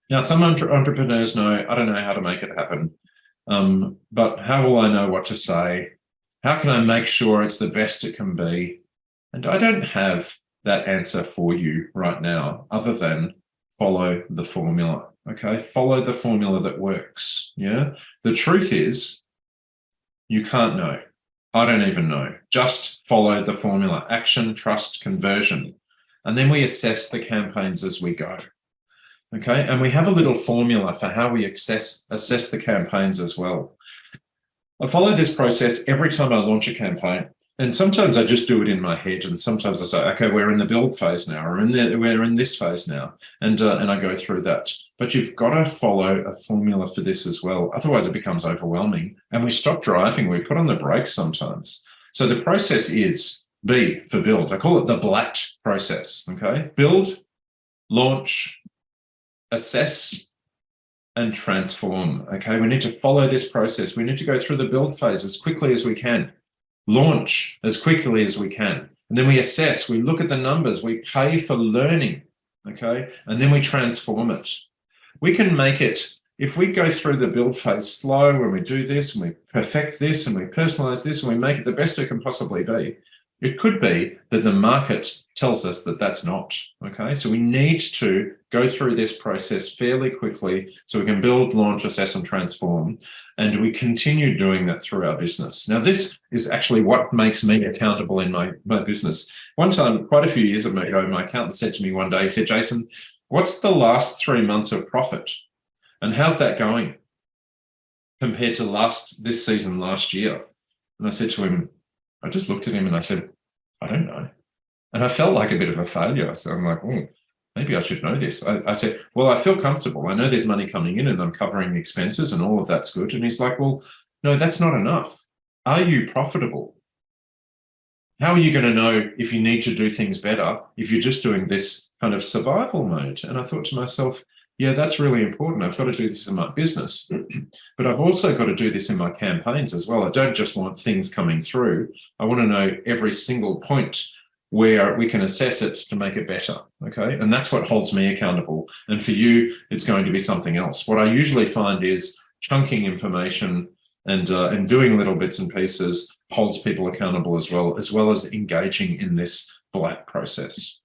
Now, some entrepreneurs know, I don't know how to make it happen, but how will I know what to say? How can I make sure it's the best it can be? And I don't have that answer for you right now, other than follow the formula. Okay, follow the formula that works. Yeah. The truth is, you can't know. I don't even know. Just follow the formula: action, trust, conversion. And then we assess the campaigns as we go. Okay, and we have a little formula for how we assess the campaigns as well. I follow this process every time I launch a campaign. And sometimes I just do it in my head, and sometimes I say, okay, we're in the build phase now, or we're in this phase now, and I go through that. But you've got to follow a formula for this as well. Otherwise, it becomes overwhelming, and we stop driving. We put on the brakes sometimes. So the process is B for build. I call it the BLAT process. Okay, build, launch, assess, and transform. Okay, we need to follow this process. We need to go through the build phase as quickly as we can, launch as quickly as we can, and then we assess. We look at the numbers. We pay for learning. Okay, and then we transform it. We can make it, if we go through the build phase slow, when we do this and we perfect this and we personalize this and we make it the best it can possibly be, it could be that the market tells us that that's not. Okay, so we need to go through this process fairly quickly so we can build, launch, assess, and transform. And we continue doing that through our business. Now, this is actually what makes me accountable in my business. One time, quite a few years ago, my accountant said to me one day, he said, Jason, what's the last 3 months of profit? And how's that going compared to this season last year? And I said to him, I just looked at him and I said, I don't know. And I felt like a bit of a failure. So I'm like, oh, maybe I should know this. I said, well, I feel comfortable. I know there's money coming in and I'm covering the expenses and all of that's good. And he's like, well, no, that's not enough. Are you profitable? How are you going to know if you need to do things better if you're just doing this kind of survival mode? And I thought to myself, yeah, that's really important. I've got to do this in my business, but I've also got to do this in my campaigns as well. I don't just want things coming through. I want to know every single point where we can assess it to make it better. Okay. And that's what holds me accountable. And for you, it's going to be something else. What I usually find is chunking information and doing little bits and pieces holds people accountable as well as engaging in this BLAT process.